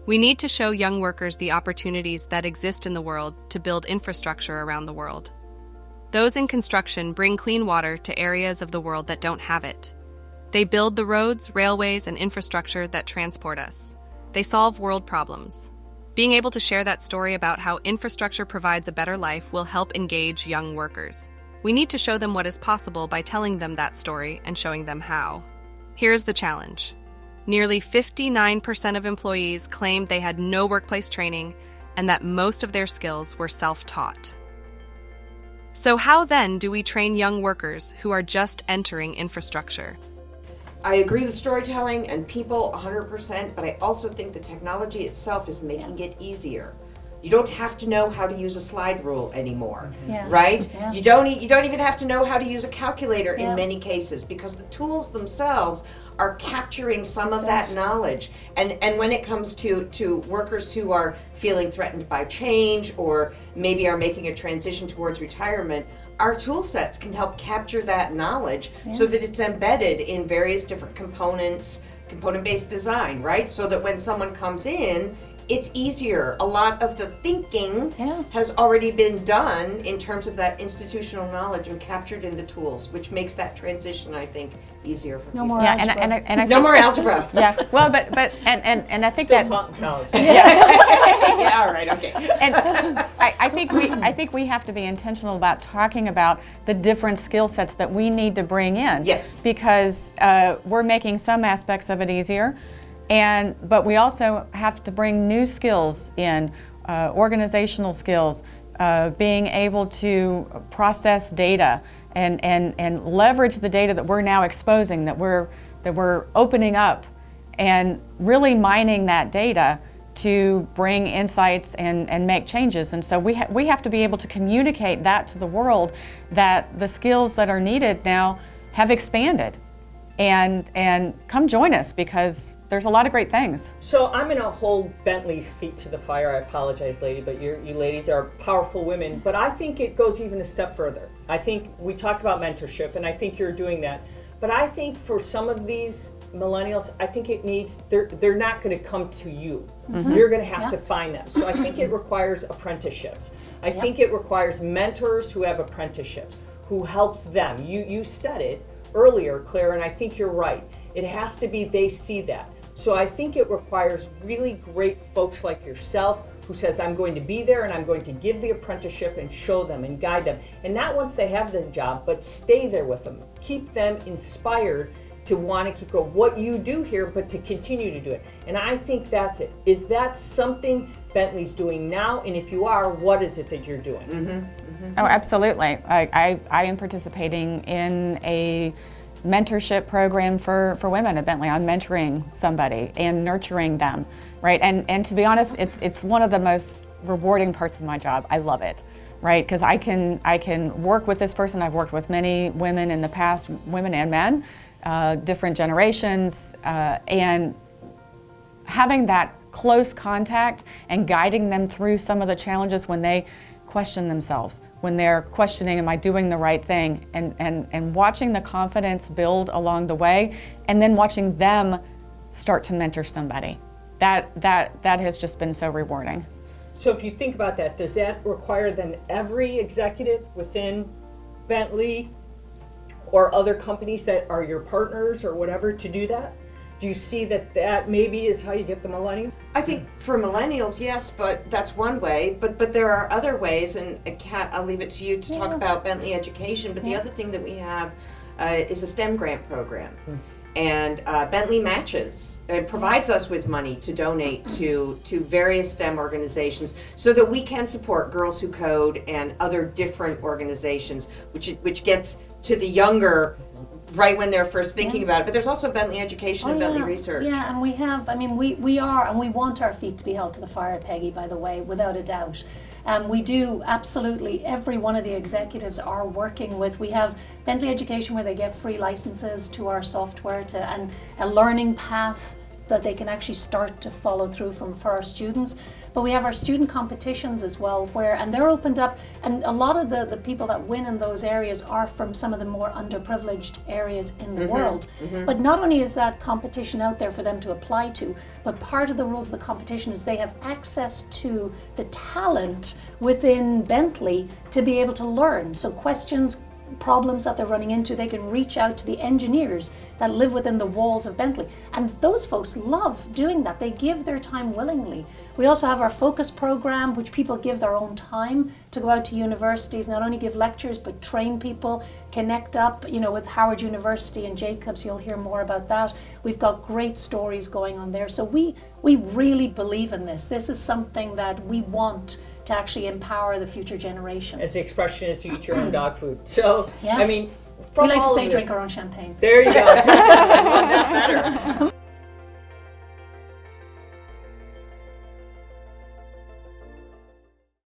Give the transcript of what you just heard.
We need to show young workers the opportunities that exist in the world to build infrastructure around the world. Those in construction bring clean water to areas of the world that don't have it. They build the roads, railways, and infrastructure that transport us. They solve world problems. Being able to share that story about how infrastructure provides a better life will help engage young workers. We need to show them what is possible by telling them that story and showing them how. Here's the challenge. Nearly 59% of employees claimed they had no workplace training and that most of their skills were self-taught. So how then do we train young workers who are just entering infrastructure? I agree with storytelling and people 100%, but I also think the technology itself is making it easier. You don't have to know how to use a slide rule anymore, right? Yeah. You don't even have to know how to use a calculator in many cases, because the tools themselves are capturing some of that knowledge. And when it comes to workers who are feeling threatened by change or maybe are making a transition towards retirement, our tool sets can help capture that knowledge so that it's embedded in various different components, component-based design, right? So that when someone comes in, it's easier. A lot of the thinking has already been done in terms of that institutional knowledge and captured in the tools, which makes that transition, I think, easier for people. More algebra. And I no more algebra. Yeah. Well, but I think still that. taught in college. Yeah. All right. Okay. And I think we have to be intentional about talking about the different skill sets that we need to bring in. Yes. Because we're making some aspects of it easier. But we also have to bring new skills in, organizational skills, being able to process data and leverage the data that we're now exposing, that we're opening up, and really mining that data to bring insights and make changes. And so we have to be able to communicate that to the world, that the skills that are needed now have expanded. And come join us, because there's a lot of great things. So I'm going to hold Bentley's feet to the fire. I apologize, lady, but you ladies are powerful women. But I think it goes even a step further. I think we talked about mentorship, and I think you're doing that. But I think for some of these millennials, I think it needs, they're not going to come to you. You're going to have to find them. So I think it requires apprenticeships. I think it requires mentors who have apprenticeships, who helps them. You said it earlier, Claire, and I think you're right. It has to be they see that. So I think it requires really great folks like yourself who says, I'm going to be there and I'm going to give the apprenticeship and show them and guide them. And not once they have the job, but stay there with them. Keep them inspired to want to keep going. What you do here, but to continue to do it. And I think that's it. Is that something Bentley's doing now? And if you are, what is it that you're doing? Oh, absolutely. I am participating in a mentorship program for women at Bentley. I'm mentoring somebody and nurturing them, right? And to be honest, it's one of the most rewarding parts of my job. I love it, right? Because I can work with this person. I've worked with many women in the past, women and men, different generations, and having that close contact and guiding them through some of the challenges when they question themselves, when they're questioning, am I doing the right thing? And watching the confidence build along the way, and then watching them start to mentor somebody. That has just been so rewarding. So if you think about that, does that require then every executive within Bentley or other companies that are your partners or whatever to do that? Do you see that maybe is how you get the millennial? I think for millennials, yes, but that's one way. But there are other ways, and Kat, I'll leave it to you to talk about Bentley Education. But the other thing that we have is a STEM grant program. And Bentley matches. It provides us with money to donate to various STEM organizations so that we can support Girls Who Code and other different organizations, which gets to the younger right when they're first thinking about it. But there's also Bentley Education and Bentley Research. Yeah, and we have, we are, and we want our feet to be held to the fire, Peggy, by the way, without a doubt. We do, absolutely, every one of the executives are working with, we have Bentley Education where they get free licenses to our software and a learning path that they can actually start to follow through for our students. But we have our student competitions as well, and they're opened up, and a lot of the people that win in those areas are from some of the more underprivileged areas in the world. But not only is that competition out there for them to apply to, but part of the rules of the competition is they have access to the talent within Bentley to be able to learn. So questions, problems that they're running into, they can reach out to the engineers that live within the walls of Bentley. And those folks love doing that. They give their time willingly. We also have our focus program, which people give their own time to go out to universities, not only give lectures, but train people, connect up, with Howard University and Jacobs. You'll hear more about that. We've got great stories going on there. So we really believe in this. This is something that we want to actually empower the future generations. As the expression is, you eat your own dog food. So, yeah. I mean, we like to say drink our own champagne. There you go. I love that better.